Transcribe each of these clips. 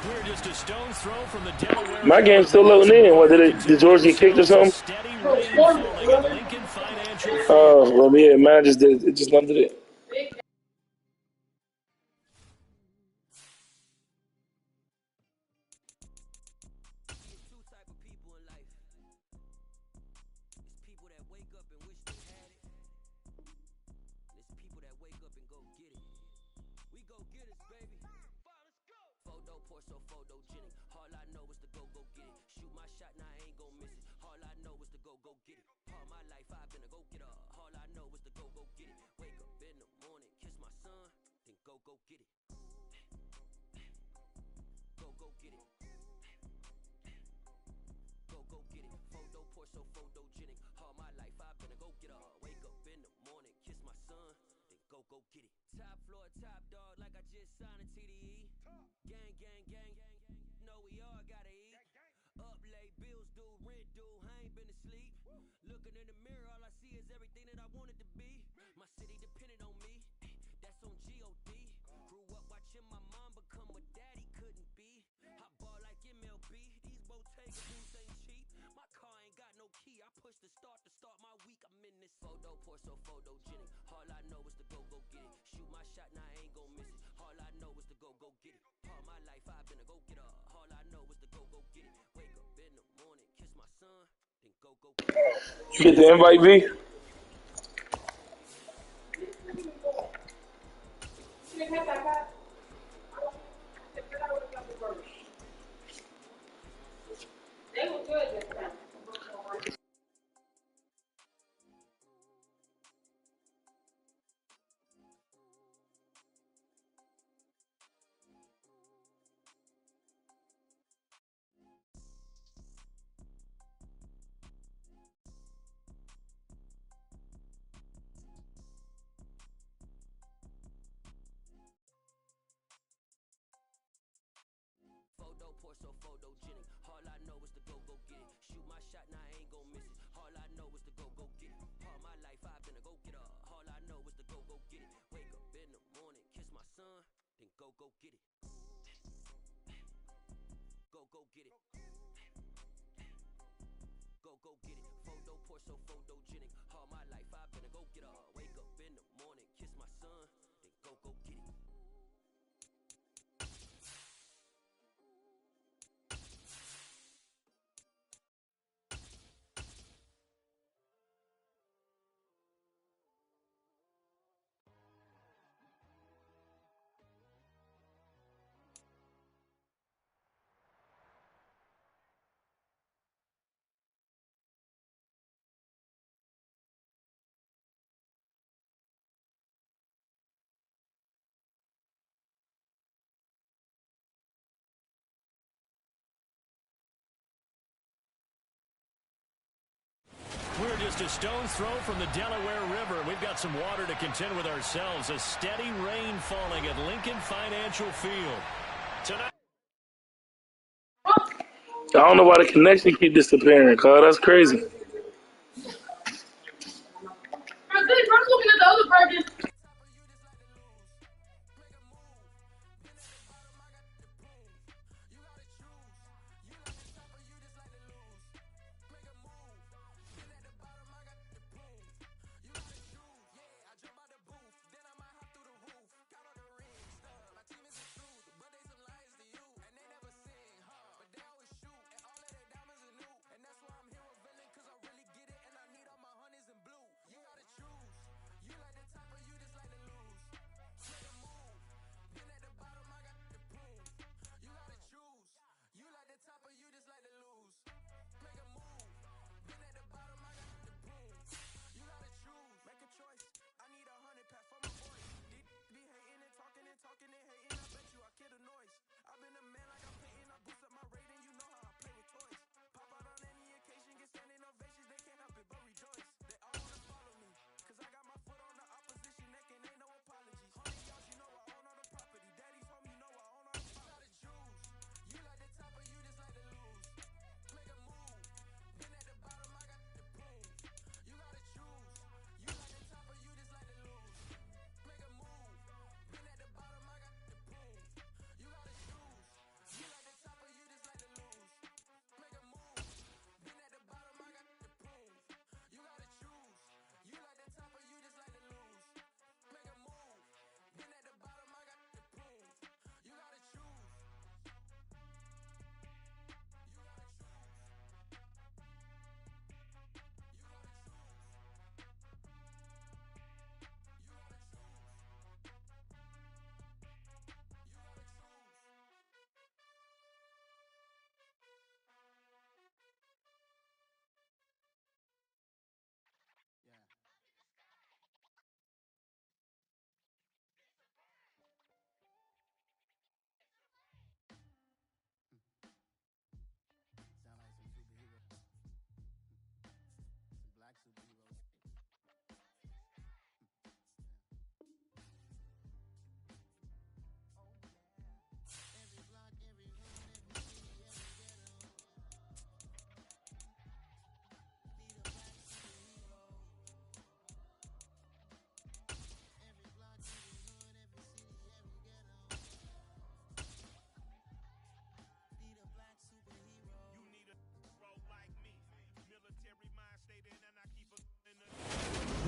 We're just a stone's throw from the Delaware. My game's still loading in. What did George get kicked or something? Steady rain falling at Lincoln Financial Field. Oh, well, yeah, man, just did it. Just loved it. You get the invite, V? We're just a stone's throw from the Delaware River. We've got some water to contend with ourselves. A steady rain falling at Lincoln Financial Field. Tonight. I don't know why the connection keep disappearing, cuz. That's crazy. I'm looking at the other burgers.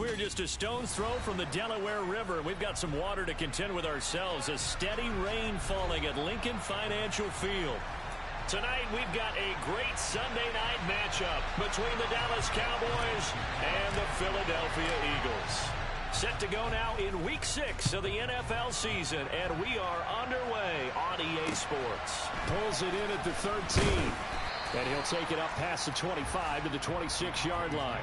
We're just a stone's throw from the Delaware River. We've got some water to contend with ourselves. A steady rain falling at Lincoln Financial Field. Tonight, we've got a great Sunday night matchup between the Dallas Cowboys and the Philadelphia Eagles. Set to go now in Week 6 of the NFL season, and we are underway on EA Sports. Pulls it in at the 13, and he'll take it up past the 25 to the 26-yard line.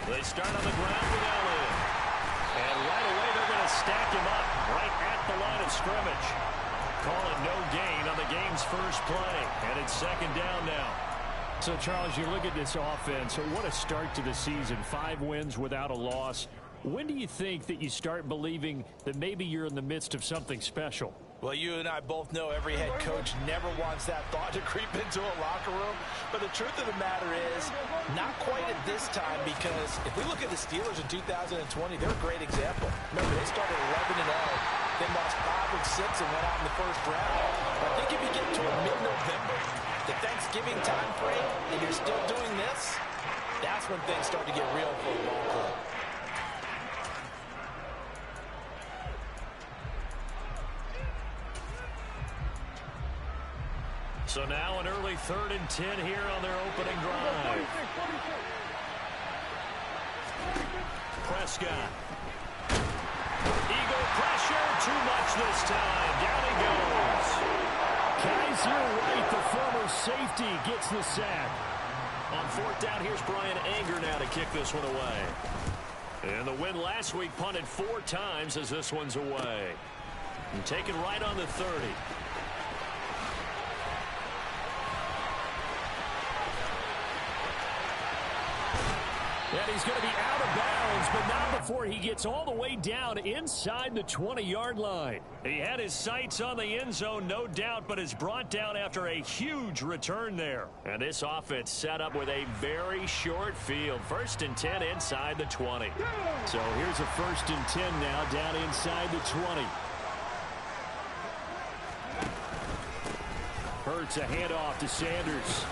They start on the ground with Elliott. And right away they're going to stack him up right at the line of scrimmage. Call it no gain on the game's first play. And it's second down now. So, Charles, you look at this offense. What a start to the season. 5 wins without a loss. When do you think that you start believing that maybe you're in the midst of something special? Well, you and I both know every head coach never wants that thought to creep into a locker room. But the truth of the matter is, not quite at this time, because if we look at the Steelers in 2020, they're a great example. Remember, they started 11-0, then lost 5 of 6 and went out in the first round. But I think if you get to mid-November, the Thanksgiving time frame, and you're still doing this, that's when things start to get real for a ball club. So now an early 3rd and 10 here on their opening drive. Prescott. Eagle pressure, too much this time. Down he goes. Guys, you're right. The former safety gets the sack. On 4th down, here's Brian Anger now to kick this one away. And the win last week punted 4 times as this one's away. And taken right on the 30. And he's going to be out of bounds, but not before he gets all the way down inside the 20-yard line. He had his sights on the end zone, no doubt, but is brought down after a huge return there. And this offense set up with a very short field. 1st and 10 inside the 20. So here's a 1st and 10 now down inside the 20. Hurts a handoff to Sanders.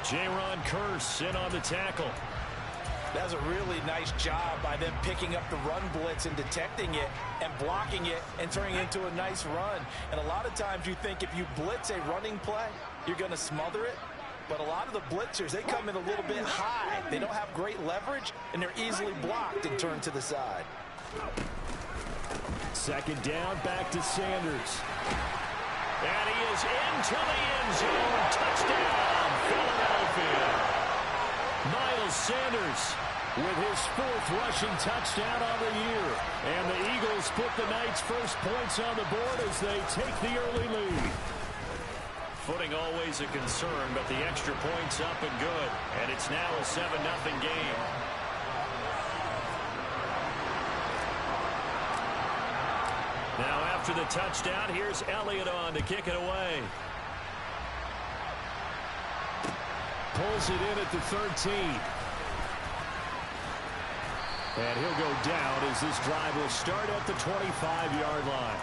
Jaron Kearse in on the tackle. That's a really nice job by them picking up the run blitz and detecting it and blocking it and turning it into a nice run. And a lot of times you think if you blitz a running play, you're going to smother it. But a lot of the blitzers, they come in a little bit high. They don't have great leverage, and they're easily blocked and turned to the side. 2nd down, back to Sanders. And he is into the end zone. Touchdown, Philadelphia. Miles Sanders with his 4th rushing touchdown on the year. And the Eagles put the night's first points on the board as they take the early lead. Footing always a concern, but the extra point's up and good. And it's now a 7-0 game. Now after the touchdown, here's Elliott on to kick it away. Pulls it in at the 13. And he'll go down as this drive will start at the 25-yard line.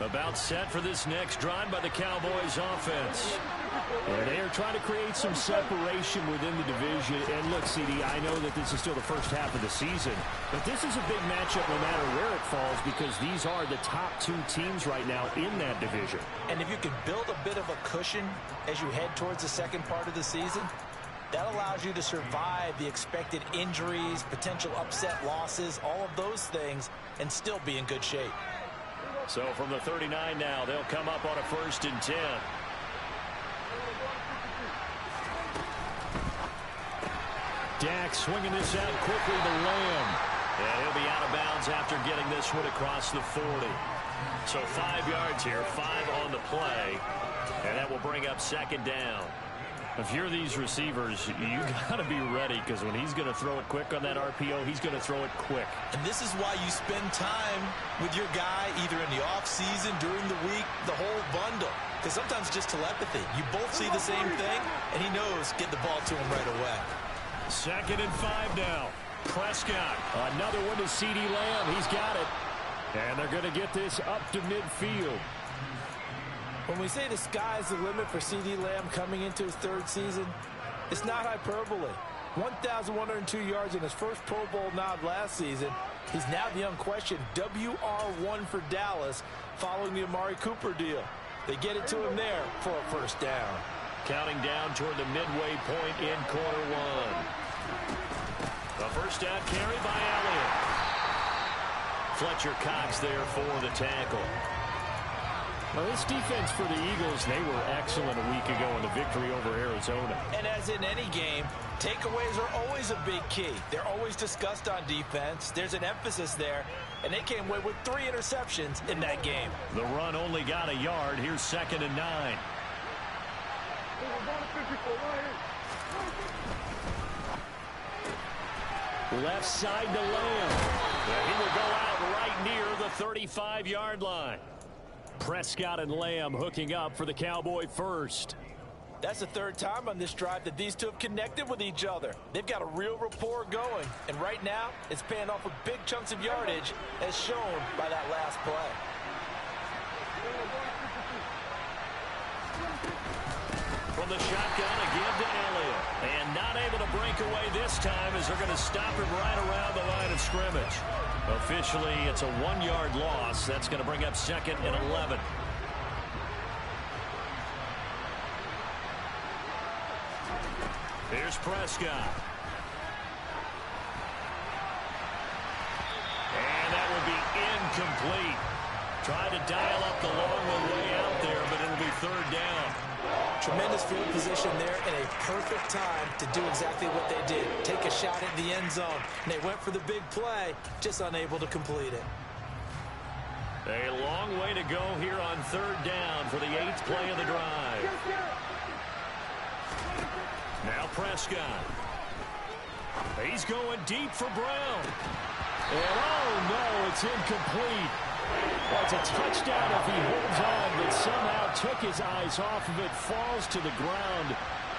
About set for this next drive by the Cowboys offense. And they are trying to create some separation within the division. And look, CD, I know that this is still the first half of the season, but this is a big matchup no matter where it falls because these are the top 2 teams right now in that division. And if you can build a bit of a cushion as you head towards the second part of the season, that allows you to survive the expected injuries, potential upset losses, all of those things, and still be in good shape. So from the 39 now, they'll come up on a 1st and 10. Dak swinging this out quickly to Lamb. And he'll be out of bounds after getting this one across the 40. So 5 yards here, 5 on the play. And that will bring up second down. If you're these receivers, you got to be ready, because when he's going to throw it quick on that RPO, he's going to throw it quick. And this is why you spend time with your guy either in the offseason, during the week, the whole bundle. Because sometimes it's just telepathy. You both see the same thing, and he knows get the ball to him right away. 2nd and 5 now. Prescott. Another one to CeeDee Lamb. He's got it. And they're going to get this up to midfield. When we say the sky's the limit for CeeDee Lamb coming into his 3rd season, it's not hyperbole. 1,102 yards in his first Pro Bowl nod last season. He's now the unquestioned WR1 for Dallas following the Amari Cooper deal. They get it to him there for a first down. Counting down toward the midway point in quarter 1. The first down carry by Elliott. Fletcher Cox there for the tackle. Well, this defense for the Eagles, they were excellent a week ago in the victory over Arizona. And as in any game, takeaways are always a big key. They're always discussed on defense. There's an emphasis there, and they came away with 3 interceptions in that game. The run only got a yard. Here's 2nd and 9. Left side to Lamb. He will go out right near the 35-yard line. Prescott and Lamb hooking up for the Cowboy first. That's the 3rd time on this drive that these two have connected with each other. They've got a real rapport going, and right now it's paying off with big chunks of yardage as shown by that last play. From the shotgun, a give to Elliott. And not able to break away this time as they're going to stop him right around the line of scrimmage. Officially, it's a 1-yard loss. That's going to bring up 2nd and 11. Here's Prescott. And that would be incomplete. Tried to dial up the long one way out there, but it'll be 3rd down. Tremendous field position there and a perfect time to do exactly what they did. Take a shot at the end zone. And they went for the big play, just unable to complete it. A long way to go here on 3rd down for the 8th play of the drive. Now Prescott. He's going deep for Brown. And oh no, it's incomplete. Well, it's a touchdown if he holds on, but somehow took his eyes off of it, falls to the ground,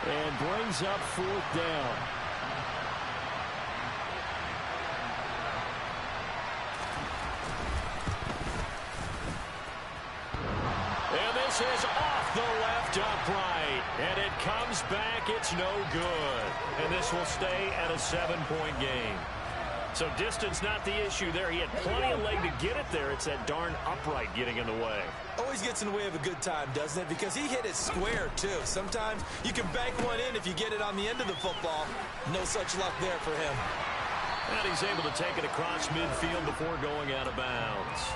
and brings up 4th down. And this is off the left upright, and it comes back. It's no good. And this will stay at a 7-point game. So distance not the issue there. He had plenty of leg to get it there. It's that darn upright getting in the way. Always gets in the way of a good time, doesn't it? Because he hit it square, too. Sometimes you can bank one in if you get it on the end of the football. No such luck there for him. And he's able to take it across midfield before going out of bounds.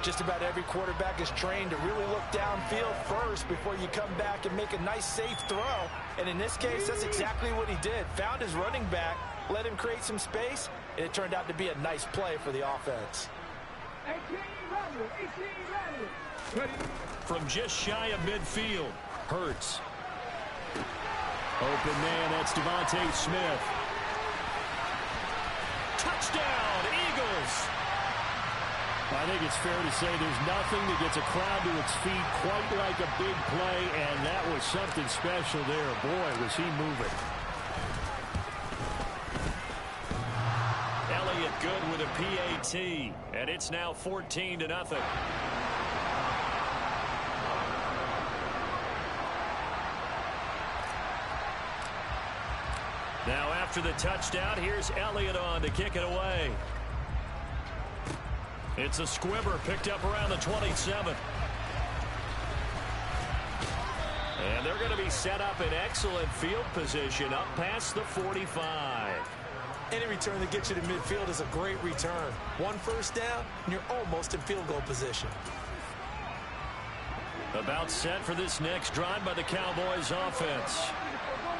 Just about every quarterback is trained to really look downfield first before you come back and make a nice, safe throw. And in this case, that's exactly what he did. Found his running back, let him create some space, and it turned out to be a nice play for the offense. From just shy of midfield, Hurts. Open man, that's Devontae Smith. touchdown, Eagles! I think it's fair to say there's nothing that gets a crowd to its feet quite like a big play, and that was something special there. Boy, was he moving. Elliott good with a PAT, and it's now 14-0. Now after the touchdown, here's Elliott on to kick it away. It's a squibber picked up around the 27. And they're going to be set up in excellent field position up past the 45. Any return that gets you to midfield is a great return. One first down, and you're almost in field goal position. About set for this next drive by the Cowboys offense.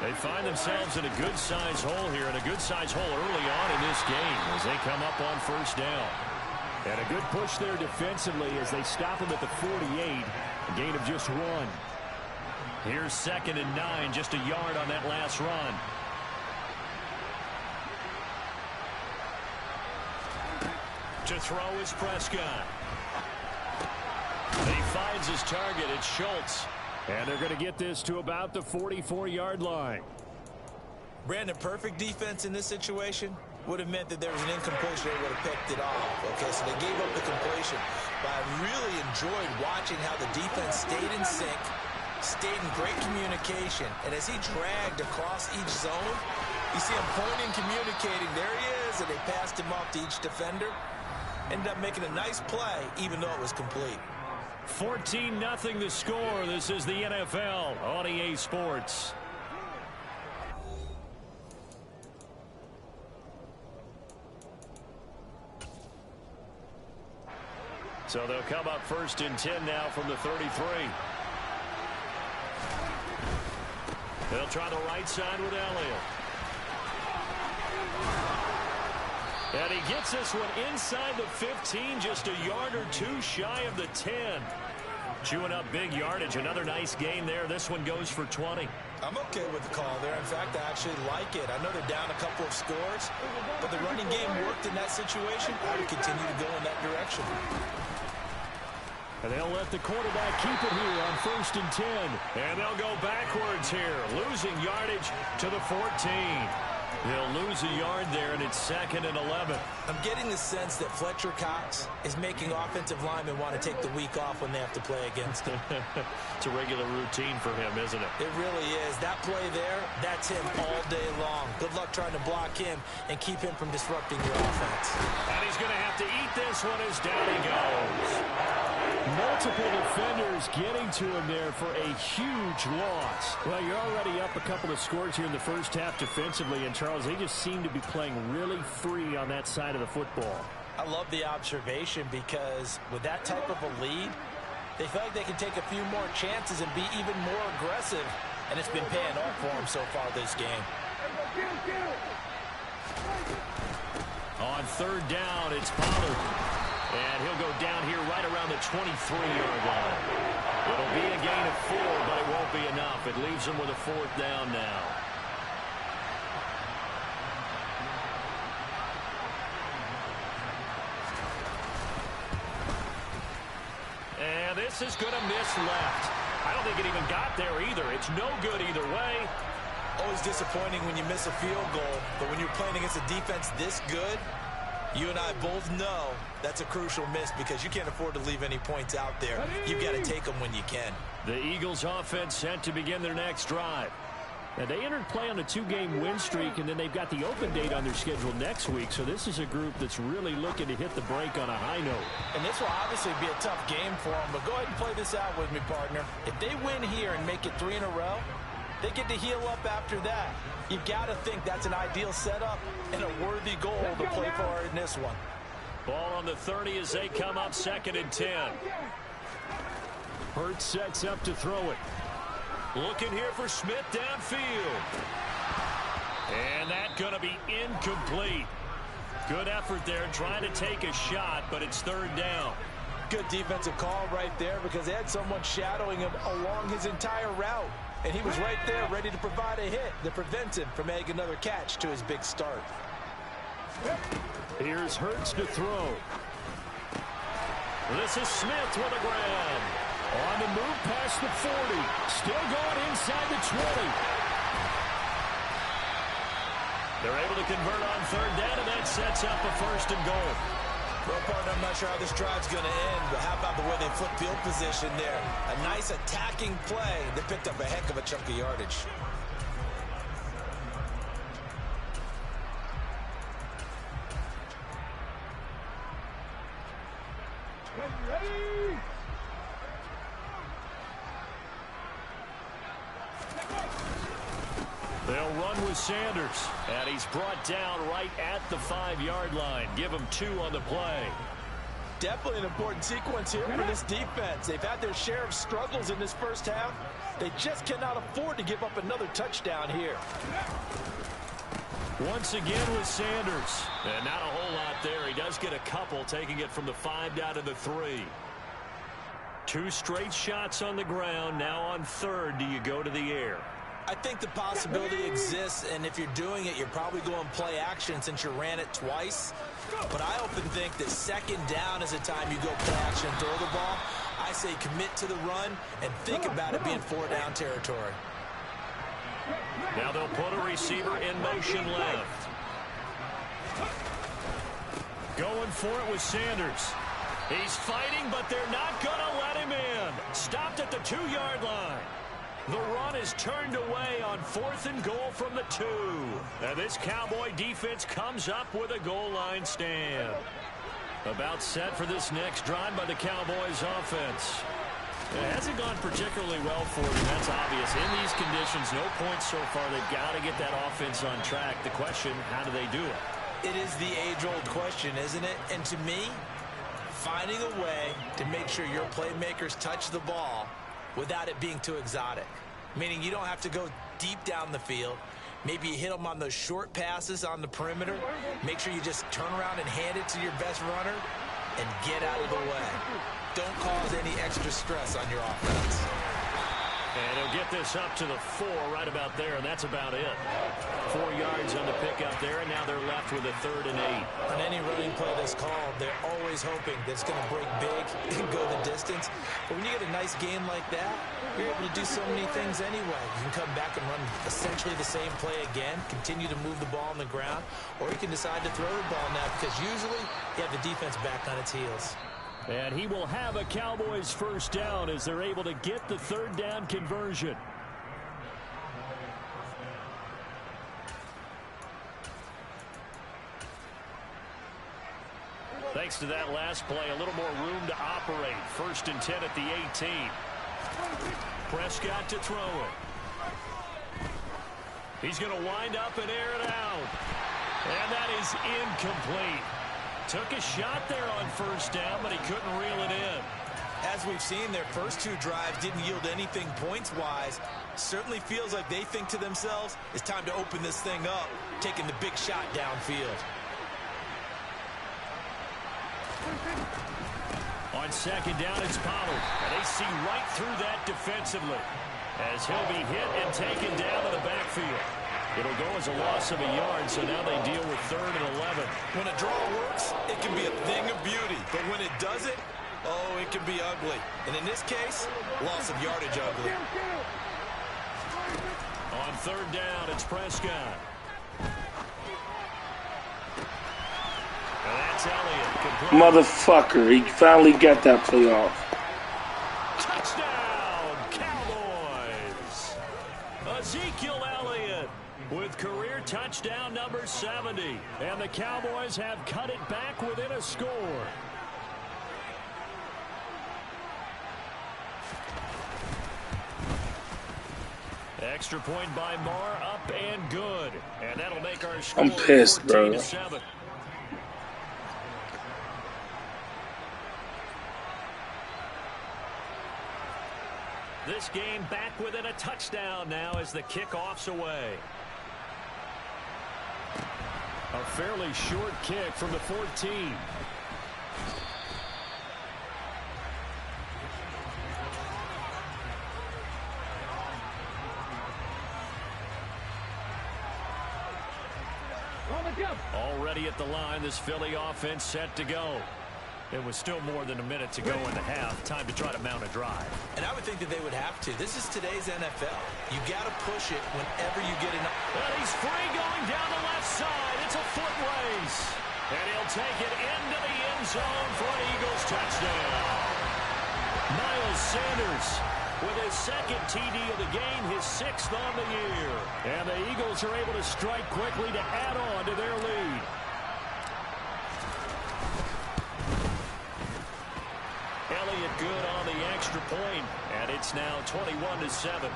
They find themselves in a good-sized hole here, and a good-sized hole early on in this game as they come up on first down. And a good push there defensively as they stop him at the 48, a gain of just 1. Here's 2nd and 9, just a yard on that last run. To throw is Prescott. He finds his target. It's Schultz. And they're going to get this to about the 44-yard line. Brandon, perfect defense in this situation would have meant that there was an incompletion. They would have picked it off. Okay, so they gave up the completion. But I really enjoyed watching how the defense stayed in sync, stayed in great communication. And as he dragged across each zone, you see him pointing, communicating. There he is, and they passed him off to each defender. Ended up making a nice play, even though it was complete. 14-0 the score. This is the NFL on EA Sports. So they'll come up 1st and 10 now from the 33. They'll try the right side with Elliott. And he gets this one inside the 15, just a yard or two shy of the 10. Chewing up big yardage. Another nice gain there. This one goes for 20. I'm okay with the call there. In fact, I actually like it. I know they're down a couple of scores, but the running game worked in that situation. I would continue to go in that direction. And they'll let the quarterback keep it here on 1st and 10. And they'll go backwards here, losing yardage to the 14. They'll lose a yard there, and it's 2nd and 11. I'm getting the sense that Fletcher Cox is making offensive linemen want to take the week off when they have to play against him. It's a regular routine for him, isn't it? It really is. That play there, that's him all day long. Good luck trying to block him and keep him from disrupting your offense. And he's going to have to eat this one as down he goes. Multiple defenders getting to him there for a huge loss. Well, you're already up a couple of scores here in the first half defensively, and Charles, they just seem to be playing really free on that side of the football. I love the observation because with that type of a lead, they feel like they can take a few more chances and be even more aggressive, and it's been paying off for them so far this game. On 3rd down, it's Pollard. And he'll go down here right around the 23-yard line. It'll be a gain of 4, but it won't be enough. It leaves him with a 4th down now. And this is going to miss left. I don't think it even got there either. It's no good either way. Always disappointing when you miss a field goal, but when you're playing against a defense this good, you and I both know that's a crucial miss because you can't afford to leave any points out there. You've got to take them when you can. The Eagles offense set to begin their next drive. Now, they entered play on a 2-game win streak, and then they've got the open date on their schedule next week. So this is a group that's really looking to hit the break on a high note. And this will obviously be a tough game for them, but go ahead and play this out with me, partner. If they win here and make it 3 in a row, they get to heal up after that. You've got to think that's an ideal setup and a worthy goal to play for in this one. Ball on the 30 as they come up 2nd and 10. Hurts sets up to throw it. Looking here for Smith downfield. And that's going to be incomplete. Good effort there trying to take a shot, but it's 3rd down. Good defensive call right there because they had someone shadowing him along his entire route. And he was right there ready to provide a hit that prevents him from making another catch to his big start. Here's Hurts to throw. This is Smith with a grab. On the move past the 40. Still going inside the 20. They're able to convert on 3rd down, and that sets up a 1st and goal. Well, partner, I'm not sure how this drive's going to end, but how about the way they flip field position there? A nice attacking play. They picked up a heck of a chunk of yardage. They'll run with Sanders, and he's brought down right at the 5-yard line. Give him 2 on the play. Definitely an important sequence here for this defense. They've had their share of struggles in this first half. They just cannot afford to give up another touchdown here. Once again with Sanders. And not a whole lot there. He does get a couple, taking it from the 5 down to the 3. 2 straight shots on the ground. Now on 3rd, do you go to the air? I think the possibility exists, and if you're doing it, you're probably going play action since you ran it twice. But I often think that 2nd down is the time you go play action and throw the ball. I say commit to the run and think about it being 4 down territory. Now they'll put a receiver in motion left. Going for it with Sanders. He's fighting, but they're not going to let him in. Stopped at the 2-yard line. The run is turned away on 4th and goal from the 2. And this Cowboy defense comes up with a goal line stand. About set for this next drive by the Cowboys offense. It hasn't gone particularly well for them, that's obvious. In these conditions, no points so far. They've got to get that offense on track. The question, how do they do it? It is the age-old question, isn't it? And to me, finding a way to make sure your playmakers touch the ball without it being too exotic. Meaning you don't have to go deep down the field. Maybe you hit them on those short passes on the perimeter. Make sure you just turn around and hand it to your best runner and get out of the way. Don't cause any extra stress on your offense. And he'll get this up to the 4 right about there, and that's about it. 4 yards on the pickup there, and now they're left with a 3rd and 8. On any running play that's called, they're always hoping that it's going to break big and go the distance. But when you get a nice game like that, you're able to do so many things anyway. You can come back and run essentially the same play again, continue to move the ball on the ground, or you can decide to throw the ball now because usually you have the defense back on its heels. And he will have a Cowboys 1st down as they're able to get the 3rd down conversion. Thanks to that last play, a little more room to operate. 1st and 10 at the 18. Prescott to throw it. He's going to wind up and air it out. And that is incomplete. Took a shot there on 1st down, but he couldn't reel it in. As we've seen, their first 2 drives didn't yield anything points-wise. Certainly feels like they think to themselves, it's time to open this thing up, taking the big shot downfield. On 2nd down, it's Pollard. And they see right through that defensively as he'll be hit and taken down to the backfield. It'll go as a loss of a yard, so now they deal with 3rd and 11. When a draw works, it can be a thing of beauty. But when it doesn't, oh, it can be ugly. And in this case, loss of yardage ugly. On 3rd down, it's Prescott. And that's Elliott. Motherfucker, he finally got that play off. Touchdown, Cowboys. Ezekiel Elliott with career touchdown number 70. And the Cowboys have cut it back within a score. Extra point by Marr, up and good. And that'll make our score I'm pissed, bro. 14-7. This game back within a touchdown now as the kickoff's away. A fairly short kick from the 14. Already at the line, this Philly offense set to go. It was still more than a minute to go in the half. Time to try to mount a drive. And I would think that they would have to. This is today's NFL. You got to push it whenever you get enough. And he's free going down the left side. It's a foot race. And he'll take it into the end zone for an Eagles touchdown. Miles Sanders with his 2nd TD of the game, his 6th on the year. And the Eagles are able to strike quickly to add on to their lead. Elliott good on the extra point, and it's now 21-7.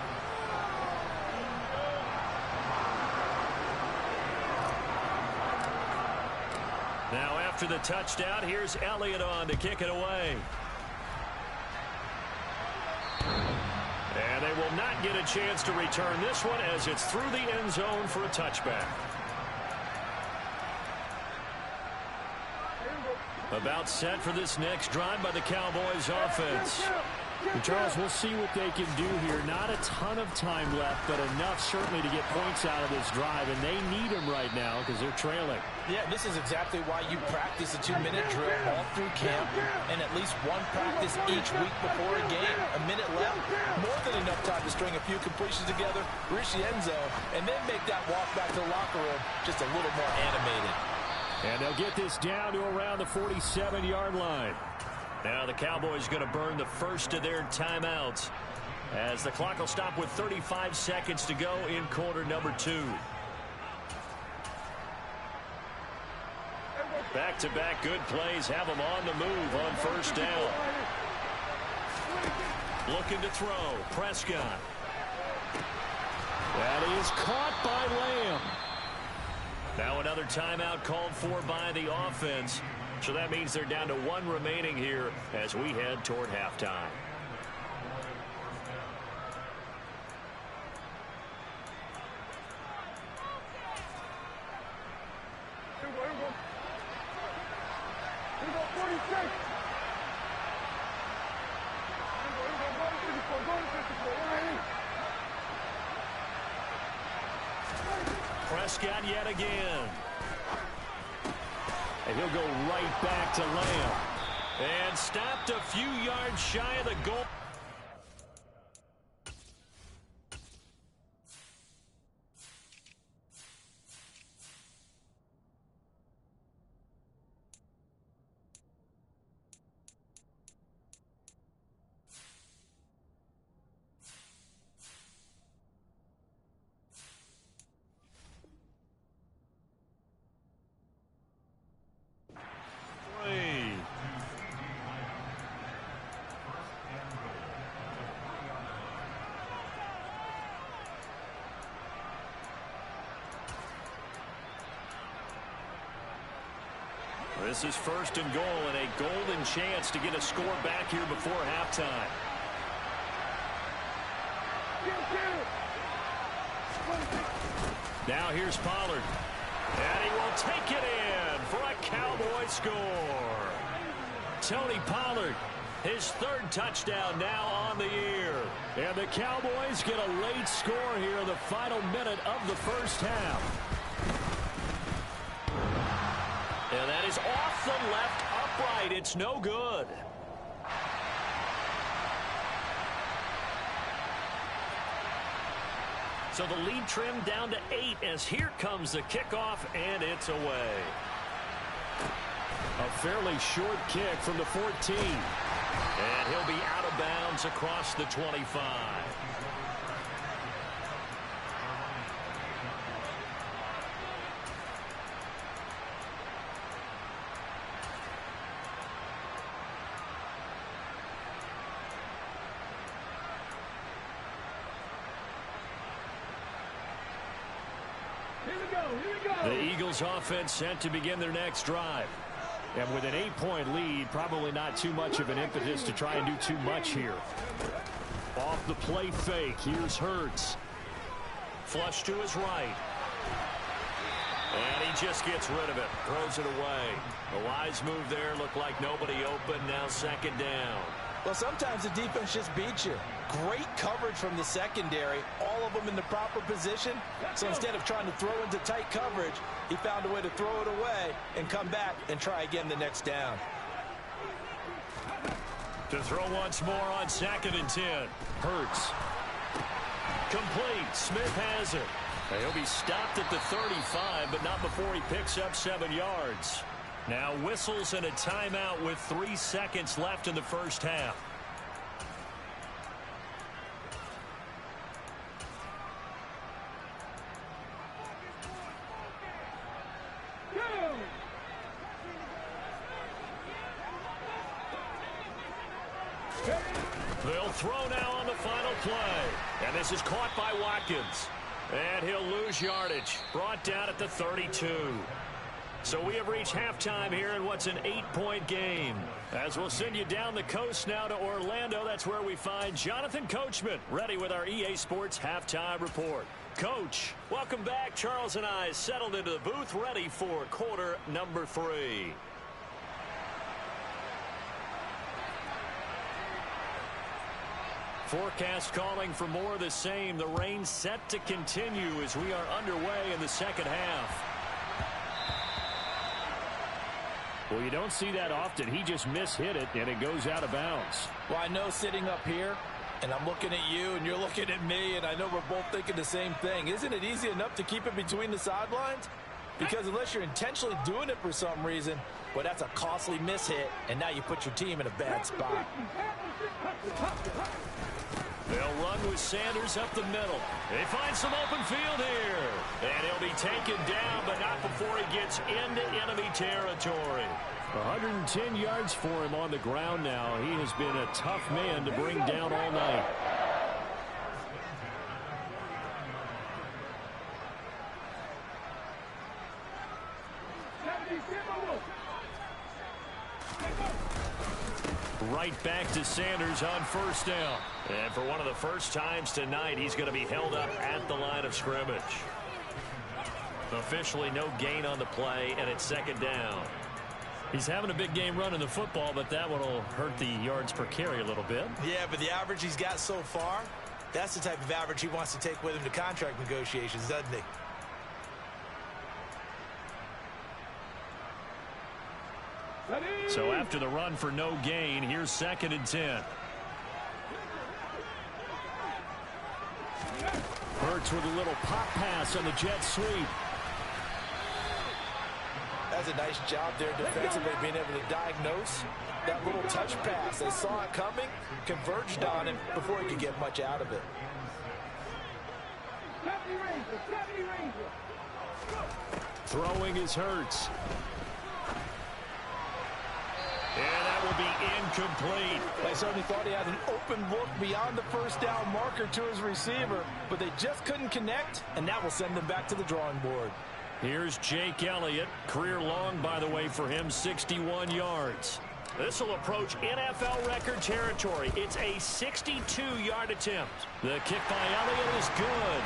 Now after the touchdown, here's Elliott on to kick it away. And they will not get a chance to return this one as it's through the end zone for a touchback. About set for this next drive by the Cowboys offense. And Charles, we'll see what they can do here. Not a ton of time left, but enough certainly to get points out of this drive, and they need them right now because they're trailing. Yeah, this is exactly why you practice a 2-minute drill all through camp and at least one practice each week before a game. A minute left, more than enough time to string a few completions together, reach the end zone, and then make that walk back to the locker room just a little more animated. And they'll get this down to around the 47-yard line. Now the Cowboys going to burn the first of their timeouts as the clock will stop with 35 seconds to go in quarter number 2. Back-to-back good plays have them on the move on first down. Looking to throw. Prescott. That is caught by Lamb. Now another timeout called for by the offense. So that means they're down to 1 remaining here as we head toward halftime. Prescott yet again. And he'll go right back to Lamb. And stopped a few yards shy of the goal. This is first and goal and a golden chance to get a score back here before halftime. Now here's Pollard. And he will take it in for a Cowboy score. Tony Pollard, his 3rd touchdown now on the year. And the Cowboys get a late score here in the final minute of the first half. And that is off the left upright. It's no good. So the lead trimmed down to 8 as here comes the kickoff, and it's away. A fairly short kick from the 14. And he'll be out of bounds across the 25. The Eagles offense set to begin their next drive. And with an 8-point lead, probably not too much of an impetus to try and do too much here. Off the play fake, here's Hurts. Flush to his right. And he just gets rid of it. Throws it away. A wise move there. Looked like nobody open. Now 2nd down. Well, sometimes the defense just beats you. Great coverage from the secondary. All of them in the proper position. So instead of trying to throw into tight coverage, he found a way to throw it away and come back and try again the next down. To throw once more on 2nd and 10. Hurts. Complete. Smith has it. He'll be stopped at the 35, but not before he picks up 7 yards. Now whistles and a timeout with 3 seconds left in the first half. They'll throw now on the final play. And this is caught by Watkins. And he'll lose yardage. Brought down at the 32. So we have reached halftime here in what's an 8-point game. As we'll send you down the coast now to Orlando, that's where we find Jonathan Coachman, ready with our EA Sports Halftime Report. Coach, welcome back. Charles and I settled into the booth, ready for quarter number 3. Forecast calling for more of the same. The rain set to continue as we are underway in the second half. Well, you don't see that often. He just mishit it, and it goes out of bounds. Well, I know sitting up here, and I'm looking at you, and you're looking at me, and I know we're both thinking the same thing. Isn't it easy enough to keep it between the sidelines? Because unless you're intentionally doing it for some reason, well, that's a costly mishit, and now you put your team in a bad spot. They'll run with Sanders up the middle. They find some open field here. And he'll be taken down, but not before he gets into enemy territory. 110 yards for him on the ground now. He has been a tough man to bring down all night. Right back to Sanders on first down. And for one of the first times tonight, he's going to be held up at the line of scrimmage. Officially no gain on the play, and it's second down. He's having a big game running the football, but that one will hurt the yards per carry a little bit. Yeah, but the average he's got so far, that's the type of average he wants to take with him to contract negotiations, doesn't he? So after the run for no gain, here's 2nd and 10. Hurts with a little pop pass on the jet sweep. That's a nice job there defensively, being able to diagnose that little touch pass. They saw it coming, converged on him before he could get much out of it. Throwing is Hurts. And that will be incomplete. They certainly thought he had an open look beyond the first down marker to his receiver, but they just couldn't connect, and that will send them back to the drawing board. Here's Jake Elliott. Career long, by the way, for him, 61 yards. This will approach NFL record territory. It's a 62-yard attempt. The kick by Elliott is good.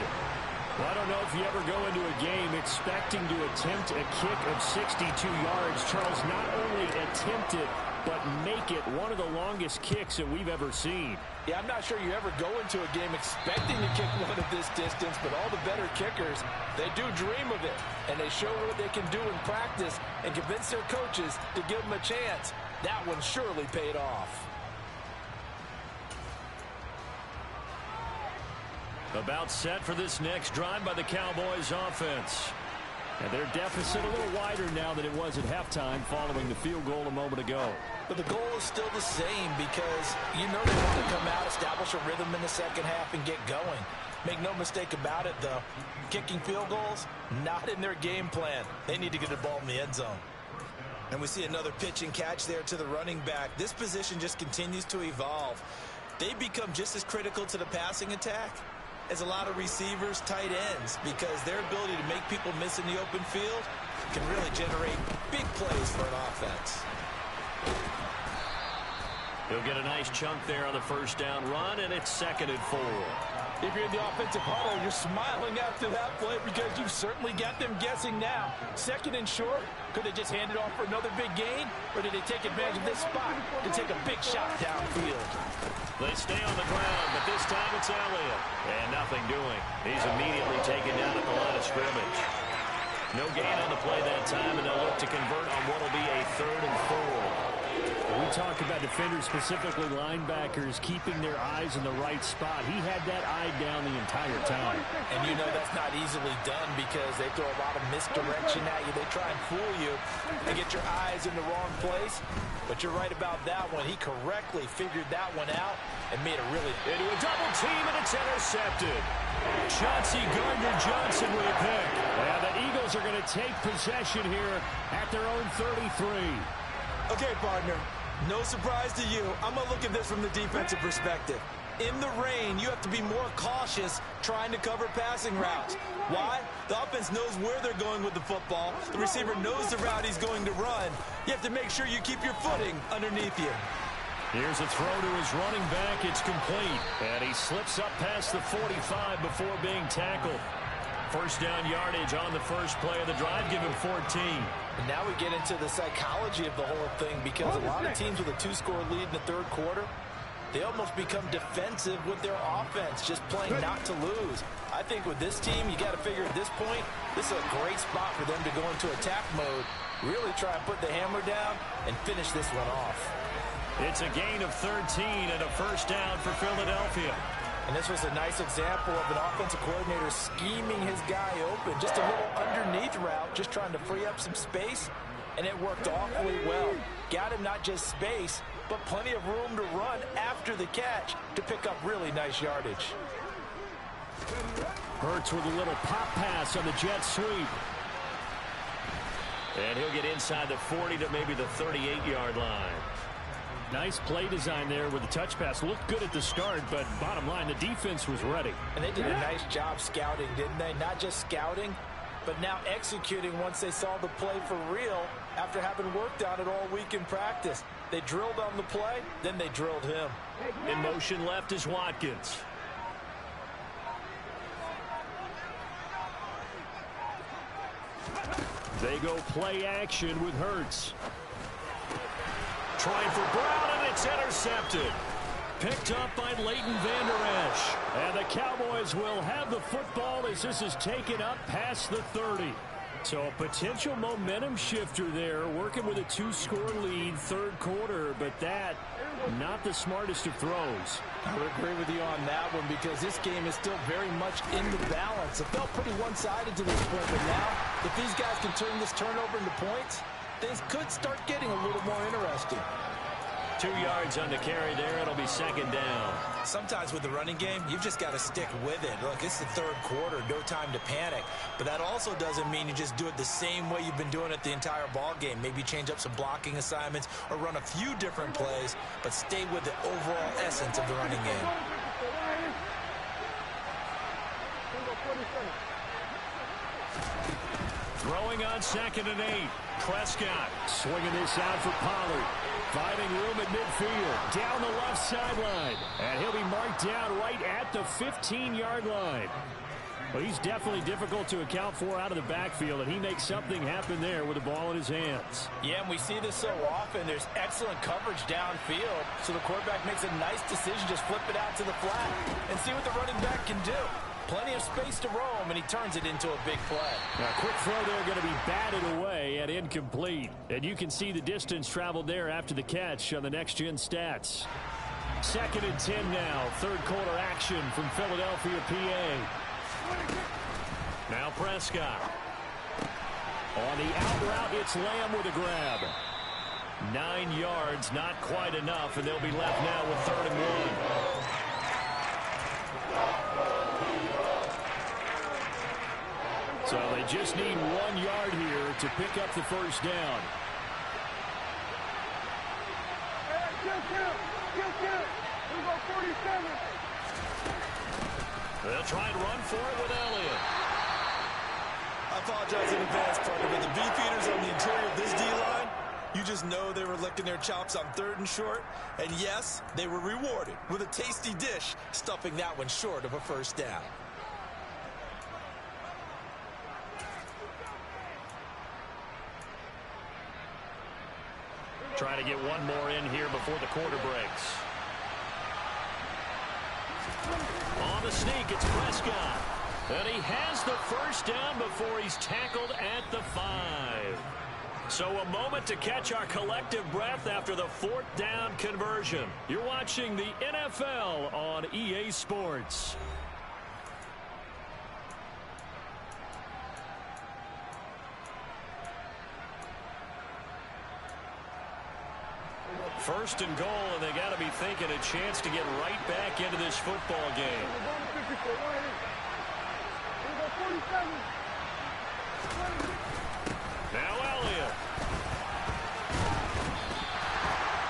Well, I don't know if you ever go into a game expecting to attempt a kick of 62 yards. Charles, not only attempt it, but make it one of the longest kicks that we've ever seen. Yeah, I'm not sure you ever go into a game expecting to kick one of this distance, but all the better kickers, they do dream of it, and they show what they can do in practice and convince their coaches to give them a chance. That one surely paid off. About set for this next drive by the Cowboys offense. And their deficit a little wider now than it was at halftime following the field goal a moment ago. But the goal is still the same because you know they want to come out, establish a rhythm in the second half, and get going. Make no mistake about it, though. Kicking field goals, not in their game plan. They need to get the ball in the end zone. And we see another pitch and catch there to the running back. This position just continues to evolve. They become just as critical to the passing attack as a lot of receivers, tight ends, because their ability to make people miss in the open field can really generate big plays for an offense. He'll get a nice chunk there on the first down run, and it's 2nd and 4. If you're in the offensive huddle, you're smiling after that play because you've certainly got them guessing now. 2nd and short, could they just hand it off for another big gain, or did they take advantage of this spot to take a big shot downfield? They stay on the ground, but this time it's Elliott. And nothing doing. He's immediately taken down at the line of scrimmage. No gain on the play that time, and they'll look to convert on what will be a 3rd and 4. We talk about defenders, specifically linebackers, keeping their eyes in the right spot. He had that eye down the entire time. And you know that's not easily done because they throw a lot of misdirection at you. They try and fool you and get your eyes in the wrong place. But you're right about that one. He correctly figured that one out and made a really... Into a double team, and it's intercepted. Chauncey Gardner-Johnson with a pick. Yeah, the Eagles are going to take possession here at their own 33. Okay, partner, no surprise to you. I'm going to look at this from the defensive perspective. In the rain, you have to be more cautious trying to cover passing routes. Why? The offense knows where they're going with the football. The receiver knows the route he's going to run. You have to make sure you keep your footing underneath you. Here's a throw to his running back. It's complete. And he slips up past the 45 before being tackled. First down yardage on the first play of the drive. Give him 14. And now we get into the psychology of the whole thing, because a lot of teams with a 2-score lead in the third quarter, they almost become defensive with their offense, just playing not to lose. I think with this team, you got to figure at this point, this is a great spot for them to go into attack mode, really try and put the hammer down and finish this one off. It's a gain of 13 and a first down for Philadelphia. And this was a nice example of an offensive coordinator scheming his guy open. Just a little underneath route, just trying to free up some space, and it worked awfully well. Got him not just space, but plenty of room to run after the catch to pick up really nice yardage. Hurts with a little pop pass on the jet sweep. And he'll get inside the 40 to maybe the 38-yard line. Nice play design there with the touch pass. Looked good at the start, but bottom line, the defense was ready. And they did a nice job scouting, didn't they? Not just scouting, but now executing once they saw the play for real after having worked on it all week in practice. They drilled on the play, then they drilled him. In motion left is Watkins. They go play action with Hurts. Trying for Brown, and it's intercepted. Picked up by Leighton Vander Esch. And the Cowboys will have the football as this is taken up past the 30. So a potential momentum shifter there, working with a 2-score lead, third quarter, but that, not the smartest of throws. I would agree with you on that one, because this game is still very much in the balance. It felt pretty one-sided to this point, but now, if these guys can turn this turnover into points, things could start getting a little more interesting. 2 yards on the carry there. It'll be second down. Sometimes with the running game, you've just got to stick with it. Look, it's the third quarter, no time to panic. But that also doesn't mean you just do it the same way you've been doing it the entire ball game. Maybe change up some blocking assignments or run a few different plays, but stay with the overall essence of the running game. Throwing on 2nd and 8. Prescott swinging this out for Pollard. Finding room at midfield. Down the left sideline. And he'll be marked down right at the 15-yard line. But he's definitely difficult to account for out of the backfield, and he makes something happen there with the ball in his hands. Yeah, and we see this so often. There's excellent coverage downfield, so the quarterback makes a nice decision. Just flip it out to the flat and see what the running back can do. Plenty of space to roam, and he turns it into a big play. Now, quick throw there, going to be batted away and incomplete. And you can see the distance traveled there after the catch on the next-gen stats. 2nd and 10 now. Third quarter action from Philadelphia, PA. Now Prescott. On the out route, it's Lamb with a grab. 9 yards, not quite enough, and they'll be left now with 3rd and 1. So they just need 1 yard here to pick up the first down. They'll try and run for it with Elliott. I apologize in advance, partner, but the beefeaters on the interior of this D-line, you just know they were licking their chops on 3rd and short. And yes, they were rewarded with a tasty dish, stuffing that one short of a first down. Trying to get one more in here before the quarter breaks. On the sneak, it's Prescott. And he has the first down before he's tackled at the 5. So a moment to catch our collective breath after the 4th down conversion. You're watching the NFL on EA Sports. First and goal, and they got to be thinking a chance to get right back into this football game. Now Elliott.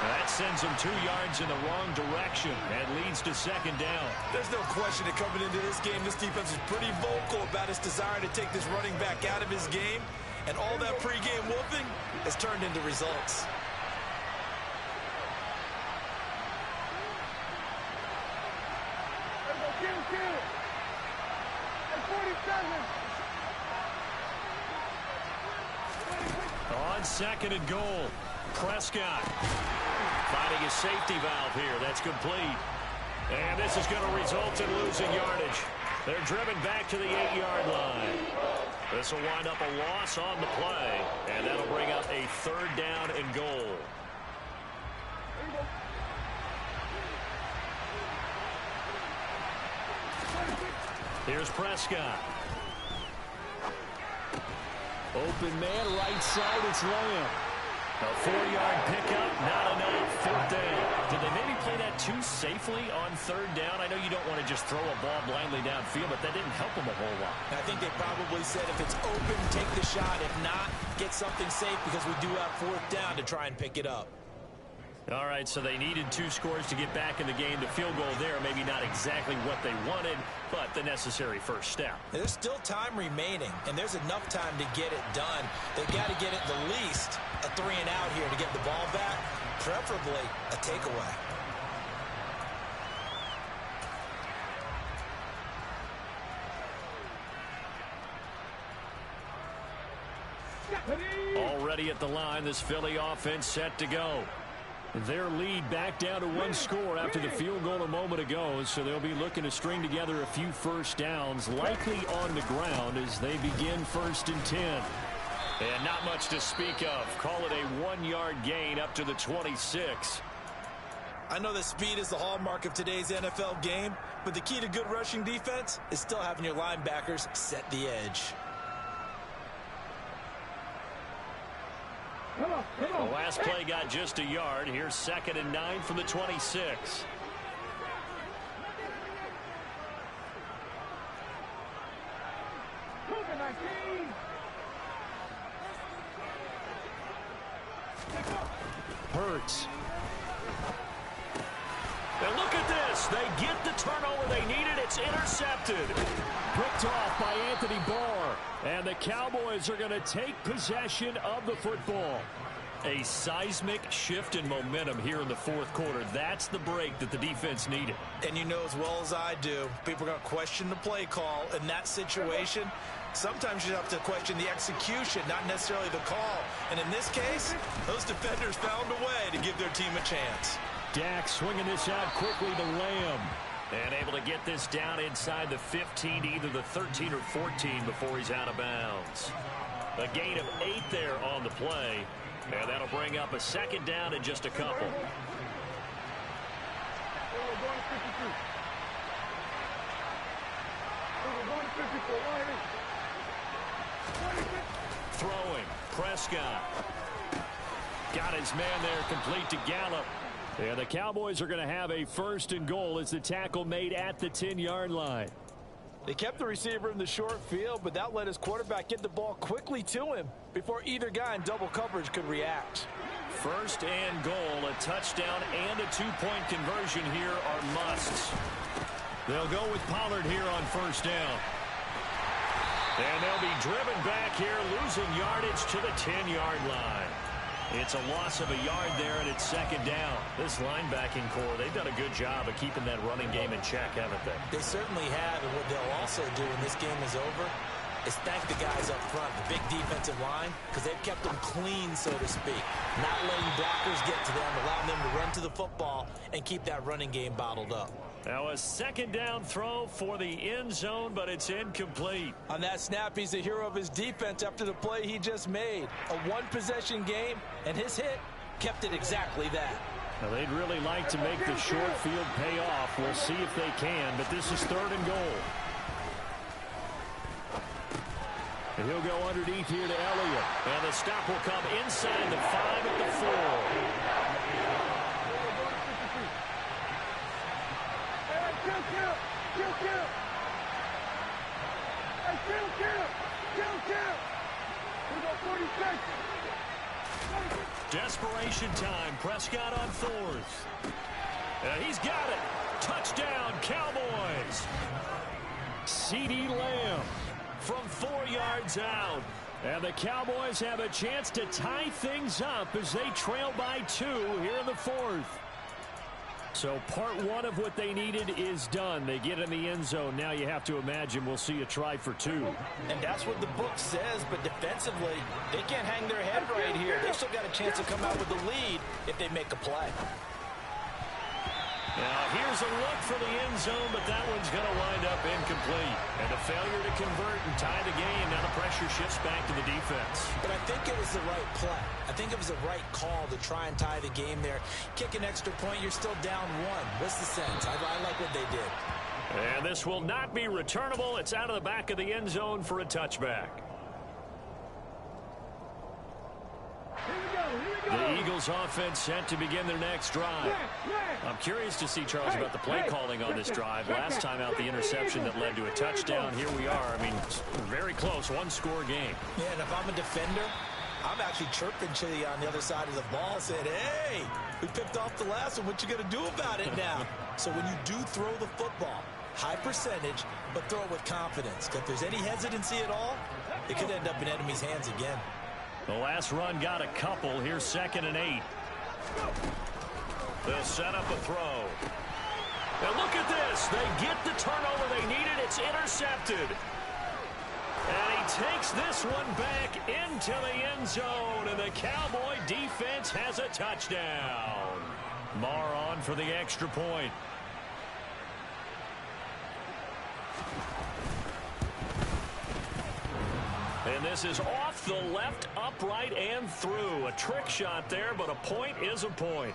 That's sends him 2 yards in the wrong direction and leads to second down. There's no question that coming into this game, this defense is pretty vocal about its desire to take this running back out of his game. And all that pregame whooping has turned into results. On second and goal, Prescott finding his safety valve here. That's complete. And this is going to result in losing yardage. They're driven back to the 8-yard line. This will wind up a loss on the play, and that'll bring up a 3rd down and goal. Here's Prescott. Open man, right side, it's Lamb. A 4-yard pickup, not enough. 4th down. Did they maybe play that too safely on 3rd down? I know you don't want to just throw a ball blindly downfield, but that didn't help them a whole lot. I think they probably said if it's open, take the shot. If not, get something safe because we do have 4th down to try and pick it up. All right, so they needed 2 scores to get back in the game. The field goal there, maybe not exactly what they wanted, but the necessary first step. There's still time remaining, and there's enough time to get it done. They've got to get it the least a 3-and-out here to get the ball back, preferably a takeaway. Already at the line, this Philly offense set to go. Their lead back down to 1 score after the field goal a moment ago, so they'll be looking to string together a few first downs, likely on the ground as they begin 1st and 10. And not much to speak of. Call it a 1-yard gain up to the 26. I know that speed is the hallmark of today's NFL game, but the key to good rushing defense is still having your linebackers set the edge. The last play got just a yard. Here's 2nd and 9 from the 26. Hurts. And look at this. They get the turnover they needed. It's intercepted. Picked off by Anthony Barr. And the Cowboys are going to take possession of the football. A seismic shift in momentum here in the 4th quarter. That's the break that the defense needed. And you know as well as I do, people are going to question the play call in that situation. Sometimes you have to question the execution, not necessarily the call. And in this case, those defenders found a way to give their team a chance. Dak swinging this out quickly to Lamb. And able to get this down inside the 15, either the 13 or 14 before he's out of bounds. A gain of 8 there on the play. And that'll bring up a 2nd down in just a couple. Throwing, Prescott. Got his man there, complete to Gallup. And the Cowboys are going to have a 1st and goal as the tackle made at the 10-yard line. They kept the receiver in the short field, but that let his quarterback get the ball quickly to him before either guy in double coverage could react. 1st and goal, a touchdown and a 2-point conversion here are musts. They'll go with Pollard here on 1st down. And they'll be driven back here, losing yardage to the 10-yard line. It's a loss of a yard there, and it's 2nd down. This linebacking core, they've done a good job of keeping that running game in check, haven't they? They certainly have, and what they'll also do when this game is over is thank the guys up front, the big defensive line, because they've kept them clean, so to speak. Not letting blockers get to them, allowing them to run to the football and keep that running game bottled up. Now a 2nd down throw for the end zone, but it's incomplete. On that snap, he's the hero of his defense after the play he just made. A 1-possession game, and his hit kept it exactly that. Now they'd really like to make the short field pay off. We'll see if they can, but this is 3rd and goal. And he'll go underneath here to Elliott. And the stop will come inside the 5 at the 4. Desperation time. Prescott on fourth. He's got it. Touchdown, Cowboys. CeeDee Lamb from 4 yards out. And the Cowboys have a chance to tie things up as they trail by 2 here in the fourth. So part 1 of what they needed is done. They get in the end zone. Now you have to imagine we'll see a try for 2. And that's what the book says, but defensively, they can't hang their head right here. They've still got a chance to come out with the lead if they make a play. Now here's a look for the end zone, but that one's going to wind up incomplete. And a failure to convert and tie the game. Now the pressure shifts back to the defense. But I think it was the right play. I think it was the right call to try and tie the game there. Kick an extra point, you're still down 1. What's the sense? I like what they did. And this will not be returnable. It's out of the back of the end zone for a touchback. The Eagles offense set to begin their next drive. I'm curious to see, Charles, about the play calling on this drive. Last time out, the interception that led to a touchdown. Here we are. I mean, very close, 1-score game. Yeah, and if I'm a defender, I'm actually chirping Chitty on the other side of the ball, saying, hey, we picked off the last one. What you going to do about it now? So when you do throw the football, high percentage, but throw it with confidence. If there's any hesitancy at all, it could end up in enemy's hands again. The last run got a couple. Here's 2nd and 8. They'll set up a throw. And look at this. They get the turnover they needed. It's intercepted. And he takes this one back into the end zone. And the Cowboy defense has a touchdown. Marr on for the extra point. And this is off the left, upright, and through. A trick shot there, but a point is a point.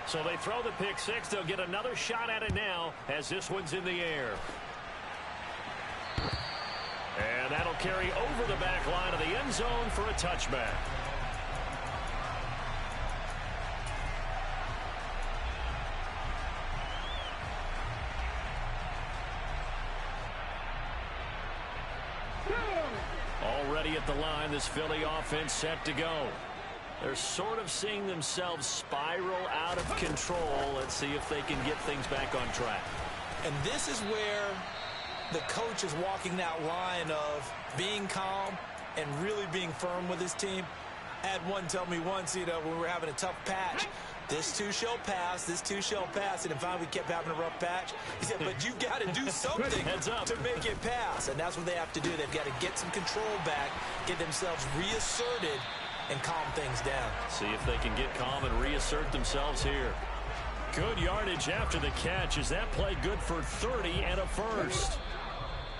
So they throw the pick 6. They'll get another shot at it now as this one's in the air. And that'll carry over the back line of the end zone for a touchback. Already at the line, this Philly offense set to go. They're sort of seeing themselves spiral out of control. Let's see if they can get things back on track. And this is where the coach is walking that line of being calm and really being firm with his team. I had one tell me once, when we were having a tough patch, this too shall pass, this too shall pass. And then finally we kept having a rough patch. He said, but you've got to do something to make it pass. And that's what they have to do. They've got to get some control back, get themselves reasserted, and calm things down. See if they can get calm and reassert themselves here. Good yardage after the catch. Is that play good for 30 and a first?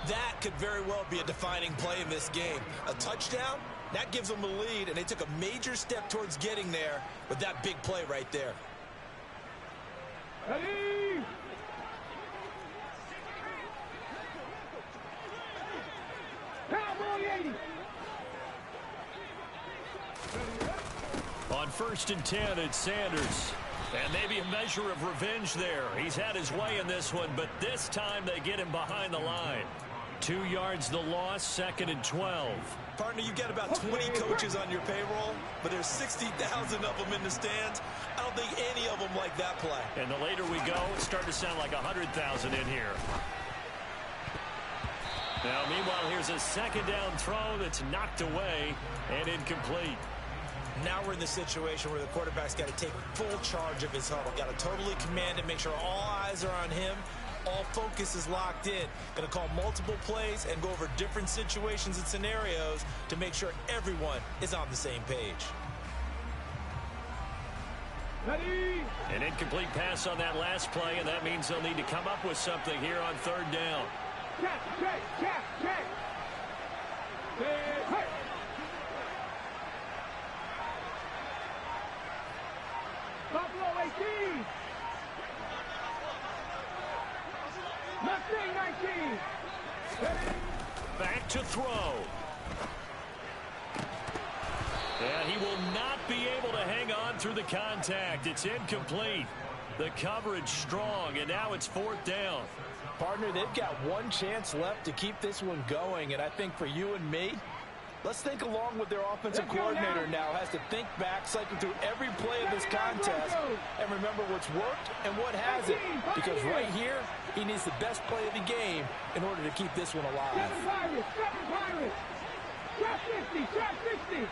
That could very well be a defining play in this game. A touchdown, that gives them a lead, and they took a major step towards getting there with that big play right there. Ready? Cowboy 80. On 1st and 10, it's Sanders. And maybe a measure of revenge there. He's had his way in this one, but this time they get him behind the line. 2 yards the loss, 2nd and 12. Partner, you've got about 20 coaches on your payroll, but there's 60,000 of them in the stands. I don't think any of them like that play. And the later we go, it's starting to sound like 100,000 in here. Now, meanwhile, here's a 2nd down throw that's knocked away and incomplete. Now we're in the situation where the quarterback's got to take full charge of his huddle. Got to totally command it, make sure all eyes are on him. All focus is locked in. Going to call multiple plays and go over different situations and scenarios to make sure everyone is on the same page. Ready? An incomplete pass on that last play, and that means they'll need to come up with something here on 3rd down. Check. Hey. Buffalo 18. Mustang 19. Back to throw. And he will not be able to hang on through the contact. It's incomplete. The coverage strong, and now it's 4th down. Partner, they've got one chance left to keep this one going, and I think for you and me, Let's think along with their offensive coordinator now. Has to think back, cycle through every play of this contest, and remember what's worked and what hasn't. Because right here, he needs the best play of the game in order to keep this one alive. Trap 50, trap 60.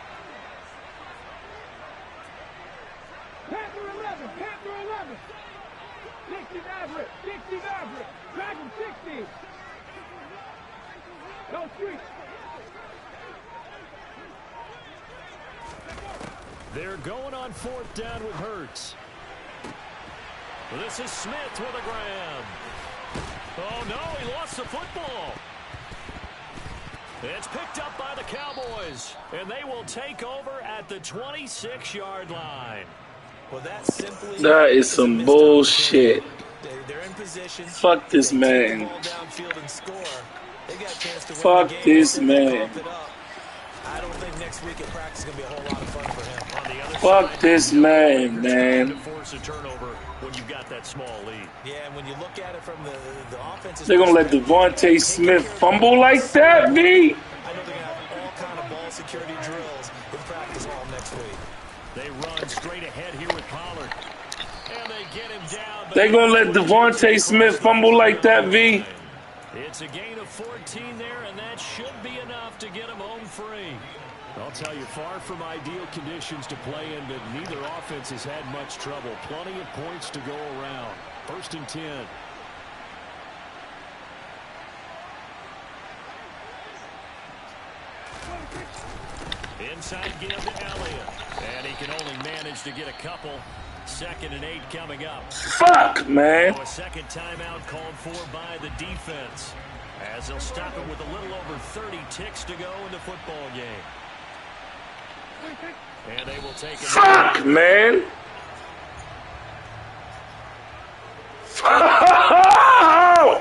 Panther 11, Panther 11. 60 Maverick, 60 Maverick. Dragon 60. No street. They're going on 4th down with Hurts. This is Smith with a grab. Oh, no, he lost the football. It's picked up by the Cowboys, and they will take over at the 26-yard line. Well, that's simply... That is some bullshit. They're in position. Fuck this man. Fuck this man. I don't think next week at practice is going to be a whole lot of fun for him. On the other Fuck side, this man, man. to force a turnover when you've got that small lead. Yeah, and when you look at it from the offensive... They're going to let Devontae Smith fumble like that, V? I know they're going to have all kind of ball security drills in practice all next week. They run straight ahead here with Pollard. And they get him down. They're going to let Devontae Smith fumble like that, V? It's a gain of 14 there, and that should be enough to get him home free. I'll tell you, far from ideal conditions to play in, but neither offense has had much trouble. Plenty of points to go around. 1st and 10. Inside give to Elliott. And he can only manage to get a couple. 2nd and 8 coming up. Fuck, man. A second timeout called for by the defense, as they'll stop him with a little over 30 ticks to go in the football game. And they will take it. Fuck, man. I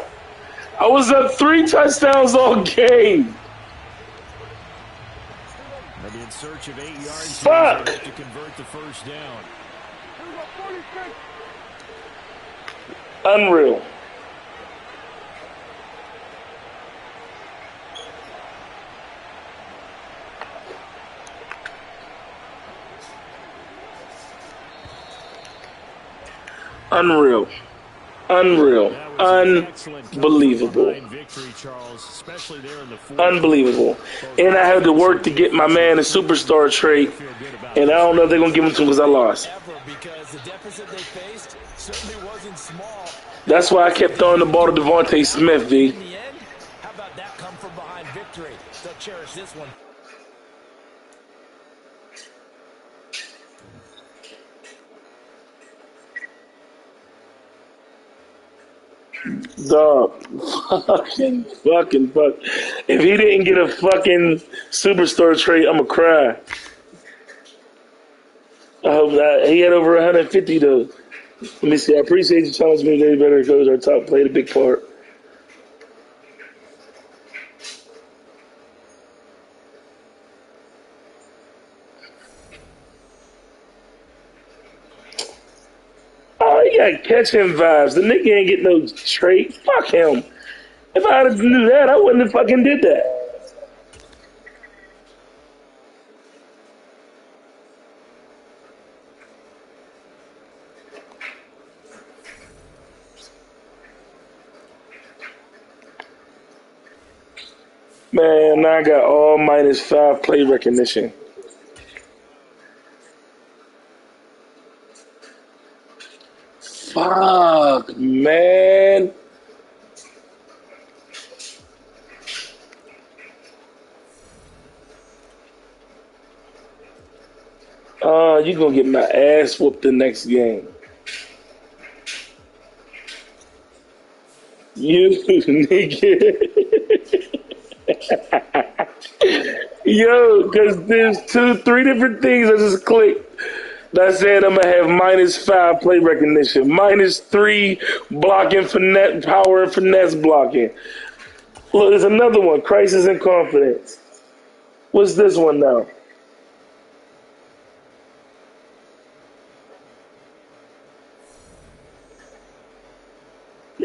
was up 3 touchdowns all game. They'll be in search of 8 yards. Fuck. To convert the 1st down. Unreal. Unreal. Unreal. Unbelievable. Victory, Charles, especially there in the 4th. Unbelievable. And I had to work to get my man a superstar trait, and I don't know if they're going to give him to him because I lost. Because the deficit they faced certainly wasn't small. That's why I kept throwing the ball to Devontae Smith, V. In the end, how about that come from behind victory? They'll cherish this one. Dog, fuck. If he didn't get a fucking superstar trait, I'm gonna cry. I hope that he had over 150 though. Let me see. I appreciate you challenging me. They better coach. Our top played a big part. Oh, he got catching vibes. The nigga ain't get no trait. Fuck him. If I had knew that, I wouldn't have fucking did that. Man, I got all -5 play recognition. Fuck, man. You gonna get my ass whooped the next game. You nigga. Yo, because there's 3 different things I just clicked. That said, I'm gonna have -5 play recognition, -3 blocking, finesse, power and finesse blocking. Look, there's another one, crisis and confidence. What's this one now?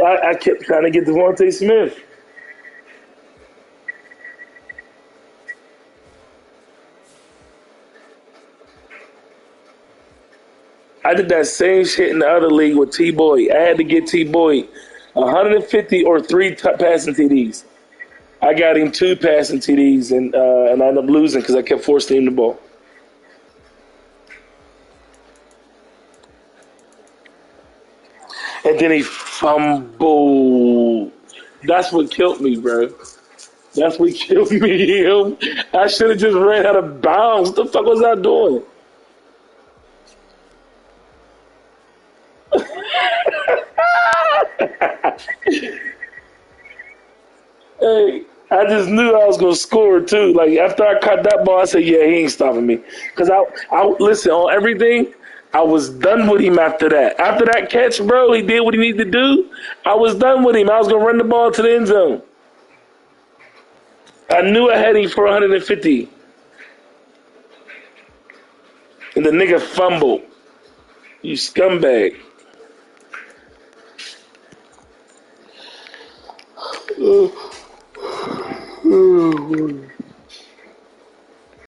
I kept trying to get Devontae Smith. I did that same shit in the other league with T-Boy. I had to get T-Boy 150 or 3 passing TDs. I got him 2 passing TDs, and I ended up losing because I kept forcing him the ball. And then he fumbled. That's what killed me, bro. That's what killed me. I should have just ran out of bounds. What the fuck was I doing? Hey, I just knew I was gonna score too. Like after I caught that ball, I said, "Yeah, he ain't stopping me." Cause I listen on everything. I was done with him after that. After that catch, bro, he did what he needed to do. I was done with him. I was gonna run the ball to the end zone. I knew I had him for 150, and the nigga fumbled. You scumbag. Oh,